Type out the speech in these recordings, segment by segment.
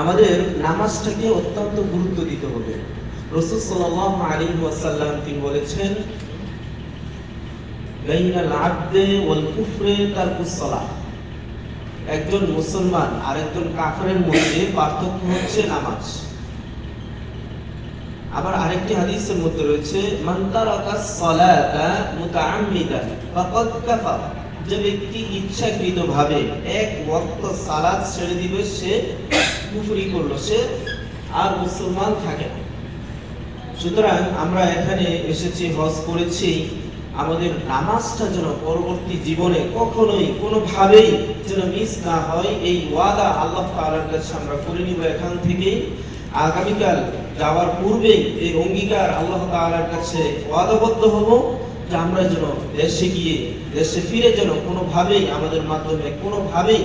আমাদের নামাজটাকে অত্যন্ত গুরুত্ব দিতে হবে। রাসূল সাল্লাল্লাহু আলাইহি ওয়াসাল্লাম তিনি বলেছেন, বাইনাল আবদে ওয়াল কুফরে তারকুস সালাহ। একজন মুসলমান আর একজন কাফেরের মধ্যে পার্থক্য হচ্ছে নামাজ। আবার আরেকটি হাদিসের মধ্যে রয়েছে, মান তারাকাস সালাতা মুতাআম্মিদান ফাকাদ কাফার। যে ব্যক্তি ইচ্ছাকৃতভাবে এক ওয়াক্ত সালাত ছেড়ে দিবে সে কুফরি করলো, সে আর মুসলমান থাকে না। সুতরাং আমরা এখানে এসেছি, হজ করেছি, আমাদের নামাজটা যেন পরবর্তী জীবনে কখনোই কোনোভাবেই যেন মিস না হয়, এই ওয়াদা আল্লাহ তাআলার কাছে আমরা করে নিব। এখান থেকে আগামীকাল যাওয়ার পূর্বেই এই অঙ্গীকার আল্লাহ তাআলার কাছে ওয়াদাবদ্ধ হব যে আমরা যেন দেশে গিয়ে দেশে ফিরে যেন কোনোভাবেই আমাদের মাধ্যমে কোনোভাবেই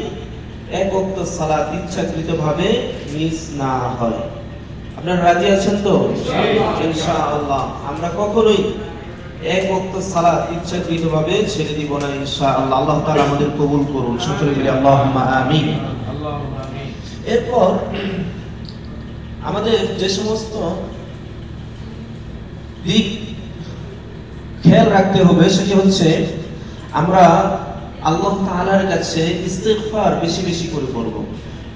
এক ওয়াক্ত সালাত ইচ্ছাকৃতভাবে মিস না হয়। আপনারা রাজি আছেন তো? ইনশাআল্লাহ আমরা কখনোই এক ওয়াক্ত সালাত ইচ্ছাকৃতভাবে ছেড়ে দিব না ইনশাআল্লাহ। আল্লাহ তাআলা আমাদের কবুল করুন, সকলে মিলে আল্লাহুম্মা আমিন। এরপর আমাদের যে সমস্ত দিক খেয়াল রাখতে হবে সেটি হচ্ছে, আমরা আল্লাহ তাআলার কাছে ইস্তিগফার বেশি বেশি করে করব।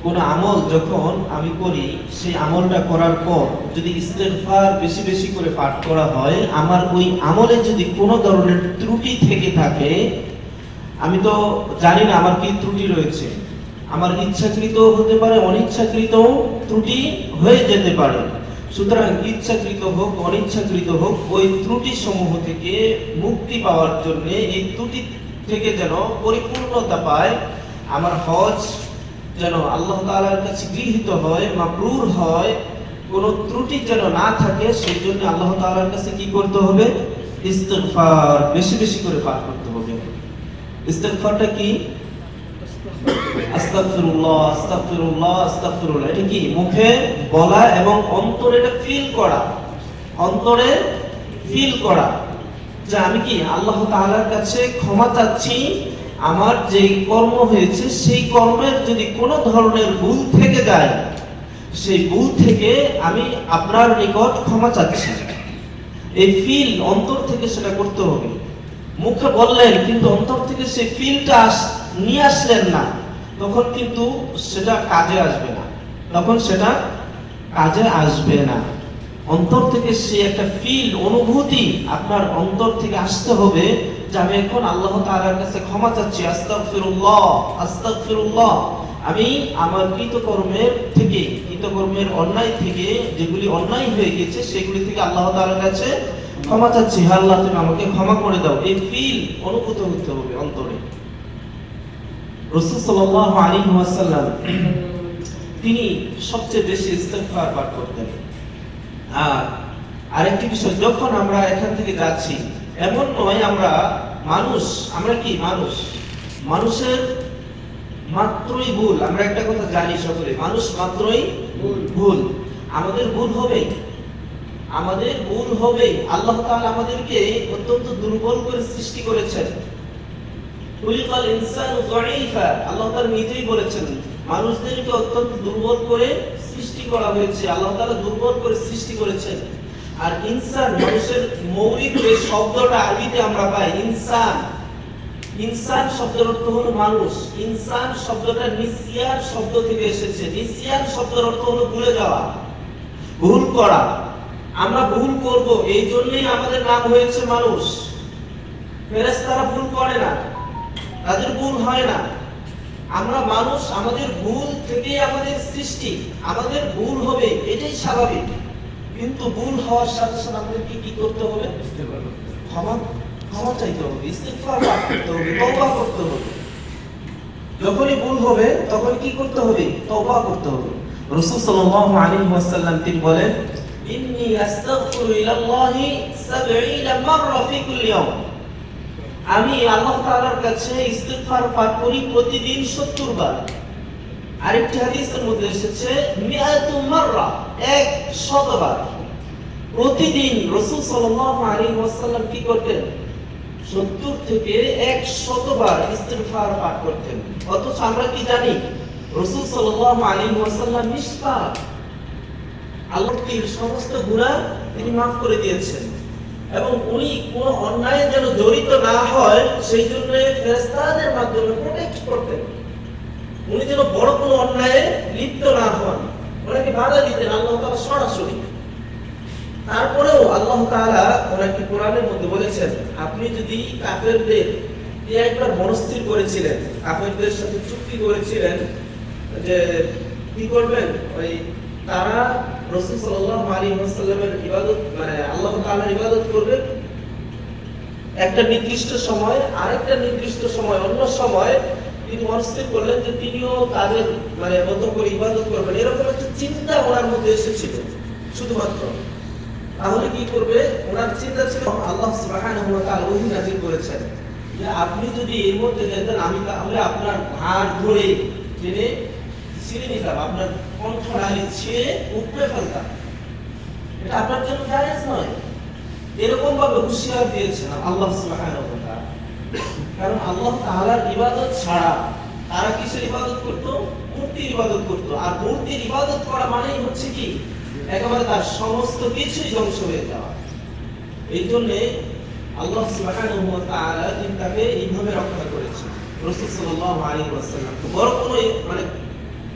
কোন আমল যখন আমি করি, সেই আমলটা করার পর যদি ইস্তিগফার বেশি বেশি করে পাঠ করা হয়, আমার ওই আমলে যদি কোনো ধরনের ত্রুটি থেকে থাকে, আমি তো জানি না আমার কি ত্রুটি রয়েছে, আমার ইচ্ছাকৃত হতে পারে, অনিচ্ছাকৃত ত্রুটি হয়ে যেতে পারে। সুতরাং ইচ্ছাকৃত হোক অনিচ্ছাকৃত হোক, ওই ত্রুটি সমূহ থেকে মুক্তি পাওয়ার জন্য, এই ত্রুটি থেকে যেন পরিপূর্ণতা পায়, আমার হজ যেন আল্লাহ তাআলার কাছে গৃহীত হয়, মাবরুর হয়, কোনো ত্রুটি যেন না থাকে, সেই জন্য আল্লাহ তাআলার কাছে কি করতে হবে? ইস্তিগফার বেশি বেশি করে পাঠ করতে হবে। ইস্তিগফারটা কি? আস্তাগফিরুল্লাহ আস্তাগফিরুল্লাহ আস্তাগফিরুল্লাহ। এটা কি? মুখে বলা এবং অন্তরে এটা ফিল করা, অন্তরে ফিল করা যে আমি কি আল্লাহ তাআলার কাছে ক্ষমা চাচ্ছি, আমার যে কর্ম হয়েছে সেই কর্মের যদি কোনো ধরনের ভুল থেকে যায়, সেই ভুল থেকে আমি আপনার নিকট ক্ষমা চাচ্ছি। এই ফিল অন্তর থেকে সেটা করতে হবে। মুখে বললেন কিন্তু অন্তর থেকে সেই ফিলটা নিয়ে আসলেন না, তখন কিন্তু সেটা কাজে আসবে না, তখন সেটা কাজে আসবে না। অন্তর থেকে সে একটা ফিল, অনুভূতি আপনার অন্তর থেকে আসতে হবে যে আমি এখন আল্লাহ তাআলার কাছে ক্ষমা চাচ্ছি, আস্তাগফিরুল্লাহ আস্তাগফিরুল্লাহ। আমি আমার কৃতকর্মের অন্যায় থেকে, যেগুলি অন্যায় হয়ে গেছে সেগুলি থেকে আল্লাহ তাআলার কাছে ক্ষমা চাচ্ছি, হে আল্লাহ তুমি আমাকে ক্ষমা করে দাও। এই ফিল অনুভূত হতে হবে অন্তরে। রাসূল সাল্লাল্লাহু আলাইহি ওয়াসাল্লাম তিনি সবচেয়ে বেশি ইস্তিগফার পাঠ করতেন। আর আরেকটি বিষয়, যখন আমরা এখান থেকে যাচ্ছি, এমন নয় আমরা কি মানুষের মাত্রই ভুল। আমরা একটা কথা জানি সকলে, মানুষ মাত্রই ভুল। আমাদের ভুল হবে। আল্লাহ তাআলা আমাদেরকে অত্যন্ত দুর্বল করে সৃষ্টি করেছেন। খুলিকাল ইনসানু যায়ীফা, আল্লাহ তাআলা নিজেই বলেছেন মানুষদেরকে অত্যন্ত দুর্বল করে সৃষ্টি করা হয়েছে। আল্লাহ তাআলা দুর্বল করে সৃষ্টি করেছেন। আর ইনসান, মানুষের মৌলিক যে শব্দটা আরবিতে আমরা পাই ইনসান, ইনসান শব্দের অর্থ হলো মানুষ। ইনসান শব্দটা নিসিয়ান শব্দ থেকে এসেছে। নিসিয়ান শব্দের অর্থ হলো ভুলে যাওয়া, ভুল করা। আমরা ভুল করব, এই জন্যই আমাদের নাম হয়েছে মানুষ। ফেরেশতারা ভুল করে না, তাদের ভুল হয় না। আমরা মানুষ, আমাদের ভুল থেকেই আমাদের সৃষ্টি, আমাদের ভুল হবে, এটাই স্বাভাবিক। কিন্তু ভুল হওয়ার সাথে সাথে আমাদেরকে কি করতে হবে? ক্ষমা চাইতে হবে, ইস্তিগফার করতে হবে, তওবা করতে হবে। যখনই ভুল হবে তখন কি করতে হবে? তওবা করতে হবে। রাসূল সাল্লাল্লাহু আলাইহি ওয়াসাল্লাম তিনি বলেন, ইন্নী আস্তাগফিরু ইলাল্লাহি ৭০ মাররা ফি কুল্লি ইয়াওম। আমি আল্লাহ তাআলার কাছে ইস্তিগফার পাঠ করি প্রতিদিন ৭০ বার। আরেকটি হাদিসের মধ্যে এসেছে মিআতু মাররা, ১০০ বার। প্রতিদিন রাসূল সাল্লাল্লাহু আলাইহি ওয়াসাল্লাম কি করতেন? ৭০ থেকে ১০০ বার ইস্তিগফার পাঠ করতেন। অথচ আমরা কি জানি? রাসূল সাল্লাল্লাহু আলাইহি ওয়াসাল্লাম নিষ্পাপ, আল্লাহর সমস্ত গুনাহ তিনি মাফ করে দিয়েছেন এবং উনি কোনো অন্যায় যেন জড়িত না হয় সেই জন্য ফেরেশতাদের মাধ্যমে প্রোটেক্ট করতেন, উনি যেন বড় কোনো অন্যায়ে লিপ্ত না হন, ওনাকে বাধা দিতেন আল্লাহ তাআলা সরাসরি। তারপরেও আল্লাহ তাআলা ওনাকে কোরআনের মধ্যে বলেছেন, আপনি যদি কাফেরদের একবার মনস্থির করেছিলেন, কাফেরদের সাথে চুক্তি করেছিলেন যে কি করবেন, ওই তারা রাসূল সাল্লাল্লাহু আলাইহি ওয়াসাল্লামের ইবাদত মানে আল্লাহ তাআলার ইবাদত করবে একটা নির্দিষ্ট সময়, আরেকটা নির্দিষ্ট সময় অন্য সময় তিনি মনস্থির করলেন যে তিনিও তাদের মানে মতো করে ইবাদত করবেন, এরকম একটা চিন্তা ওনার মধ্যে এসেছিল শুধুমাত্র। তাহলে কি করবে, ওনার চিন্তা ছিল আল্লাহ সুবহানাহু ওয়া তাআলা ওহী নাযিল করেছেন যে আপনি যদি এর মধ্যে যেতেন আমি তাহলে আপনার ঘাড় ধরে টেনে ছিঁড়ে নিতাম, আপনার কণ্ঠনালী ছিঁড়ে উপড়ে ফেলতাম, এটা আপনার জন্য জায়েজ নয়। এরকম ভাবে হুঁশিয়ার দিয়েছেন আল্লাহ সুবহানাহু ওয়া তাআলা। কারণ আল্লাহ তাআলার ইবাদত ছাড়া তারা কিসের ইবাদত করত? মূর্তির ইবাদত করত। আর মূর্তির ইবাদত করা মানেই হচ্ছে কি একেবারে তার সমস্ত কিছুই ধ্বংস হয়ে যাওয়া। এই জন্য আল্লাহ সুবহানাহু ওয়া তাআলা তিনি তাকে এইভাবে রক্ষা করেছেন। রাসূল সাল্লাল্লাহু আলাইহি ওয়াসাল্লাম বড় কোনো মানে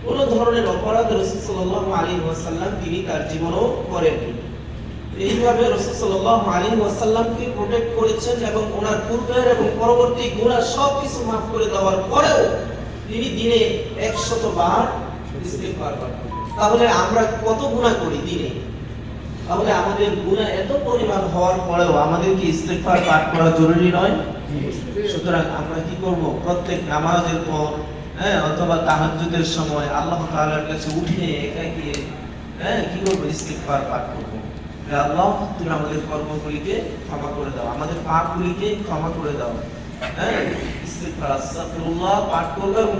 কোন ধরনের অপরাধ রাসূল সাল্লাল্লাহু আলাইহি ওয়াসাল্লাম তিনি তার জীবনেও করেননি। এইভাবে রাসূল সাল্লাল্লাহু আলাইহি ওয়াসাল্লামকে প্রোটেক্ট করেছেন এবং ওনার পূর্বের এবং পরবর্তী গুনাহ সবকিছু মাফ করে দেওয়ার পরেও তিনি দিনে 100 বার ইস্তিগফার করেন। তাহলে আমরা কত গুনাহ করি দিনে? তাহলে আমাদের গুনাহ এত পরিমাণ হওয়ার পরেও আমাদের কি ইস্তিগফার পাঠ করা জরুরি নয়? সুতরাং আমরা কি করব, প্রত্যেক নামাজের পর অথবা তাহাজ্জুদের সময় আল্লাহ তাআলার কাছে উঠে একা গিয়ে কি করব, ইস্তিগফার পাঠ করব। আল্লাহ তুমি আমাদের কর্মগুলিকে ক্ষমা করে দাও, আমাদের পাপগুলিকে ক্ষমা করে দাও। ইস্তিগফার আস্তাগফিরুল্লাহ পাঠ করব এবং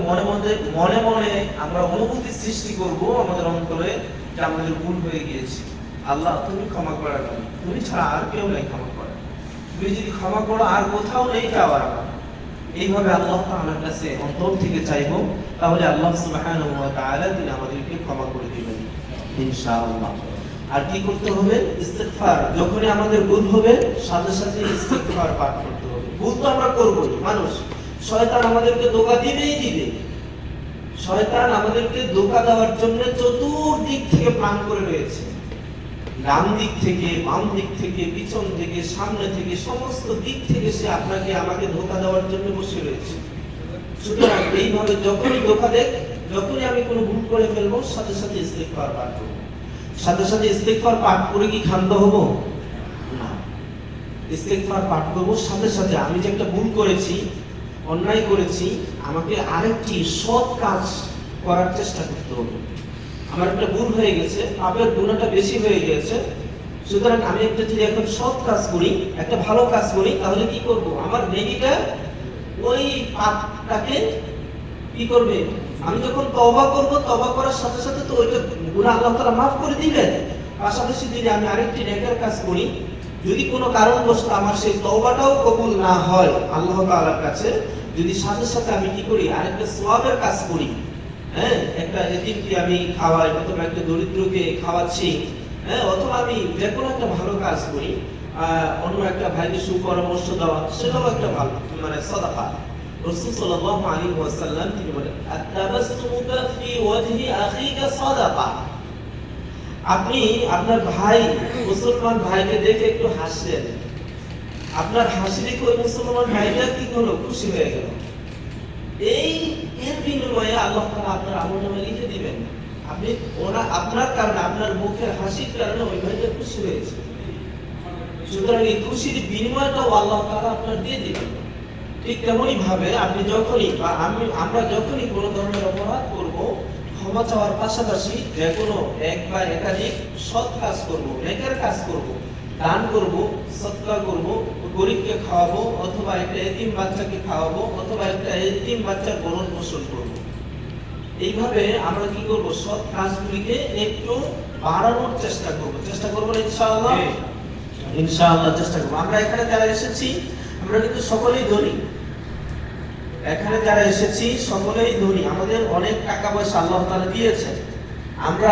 মনে মনে আমরা অনুভূতি সৃষ্টি করব আমাদের অন্তরে যে আমাদের ভুল হয়ে গিয়েছে, আল্লাহ তুমি ক্ষমা করার, তুমি ছাড়া আর কেউ নেই ক্ষমা করার, তুমি যদি ক্ষমা করো আর কোথাও নেই যাওয়ার। এইভাবে আল্লাহ তাআলার কাছে অন্তর থেকে চাইবো, তাহলে আল্লাহ সুবহানাহু ওয়া তাআলা তিনি আমাদেরকে ক্ষমা করে দিবেন ইনশাআল্লাহ। আর কি করতে হবে? ইস্তিগফার যখনই আমাদের ভুল হবে সাথে সাথে ইস্তিগফার পাঠ করতে হবে। ভুল তো আমরা করবই, মানুষ, শয়তান আমাদেরকে ধোঁকা দিবেই দিবে। শয়তান আমাদেরকে ধোঁকা দেওয়ার জন্য চতুর্দিক থেকে প্ল্যান করে রয়েছে, ডান দিক থেকে, বাম দিক থেকে, পিছন থেকে, সামনে থেকে, সমস্ত দিক থেকে সে আপনাকে আমাকে ধোঁকা দেওয়ার জন্য বসে রয়েছে। সুতরাং এইভাবে যখনই ধোঁকা দেখ, যখনই আমি কোনো ভুল করে ফেলবো সাথে সাথে ইস্তিগফার পাঠ করব। সাথে সাথে ইস্তিগফার পাঠ করে কি ক্ষান্ত হব না, ইস্তিগফার পাঠ করব সাথে সাথে আমি যে একটা ভুল করেছি, অন্যায় করেছি, আমাকে আরেকটি সৎ কাজ করার চেষ্টা করতে হবে। আমার একটা ভুল হয়ে গেছে, পাপের গুনাহটা বেশি হয়ে গেছে, সুতরাং আমি একটা যদি এখন সৎ কাজ করি, একটা ভালো কাজ করি, তাহলে কি করব, আমার নেকিটা ওই পাপটাকে কি করবে, আমি যখন তওবা করব, তওবা করার সাথে সাথে তো ওইটা গুনাহ আল্লাহ তাআলা মাফ করে দিবেন। পাশাপাশি যদি আমি আরেকটি নেকের কাজ করি, যদি কোনো কারণবশত আমার সেই তওবাটাও কবুল না হয় আল্লাহ তাআলার কাছে, যদি সাথে সাথে আমি কি করি, আরেকটা সওয়াবের কাজ করি, একটা এতিমকে আমি খাওয়াই অথবা একটা দরিদ্রকে খাওয়াচ্ছি, অথবা আমি যে কোনো একটা ভালো কাজ করি, অন্য একটা ভাইকে সুপরামর্শ দেওয়া, সেটাও একটা ভালো মানে সাদাকা। রাসূল সাল্লাল্লাহু আলাইহি ওয়াসাল্লাম তিনি বলেন, আত-তাবাসসুমুকা ফি ওয়াজহি আখিকা সাদাকা। আপনি আপনার ভাই, মুসলমান ভাইকে দেখে একটু হাসলেন, আপনার হাসি দেখে ওই মুসলমান ভাইটা কি হলো, খুশি হয়ে গেল। এর বিনিময়ে আল্লাহ তাআলা আপনার আমলনামা লিখে দিবেন। আপনি আপনার কারণে, আপনার মুখের হাসির কারণে ওই ভাইটা খুশি হয়েছে, সুতরাং এই খুশির বিনিময়টাও আল্লাহ তাআলা আপনার দিয়ে দিবেন। ঠিক তেমনি ভাবে আপনি যখনই বা আমরা যখনই কোনো ধরনের অপরাধ করব, ক্ষমা চাওয়ার পাশাপাশি যে কোনো এক বা একাধিক সৎ কাজ করব, নেকের কাজ করব, দান করব, সদকা করব, গরিবকে খাওয়াবো, অথবা একটা এতিম বাচ্চাকে খাওয়াবো, অথবা একটা এতিম বাচ্চার ভরণ পোষণ করব। এইভাবে আমরা কি করব, সৎ কাজগুলিকে একটু বাড়ানোর চেষ্টা করব না ইনশাআল্লাহ? ইনশাআল্লাহ চেষ্টা করব। আমরা এখানে যারা এসেছি আমরা কিন্তু সকলেই ধনী, এখানে যারা এসেছি সকলেই ধনী, আমাদের অনেক টাকা পয়সা আল্লাহ তাআলা দিয়েছেন। আমরা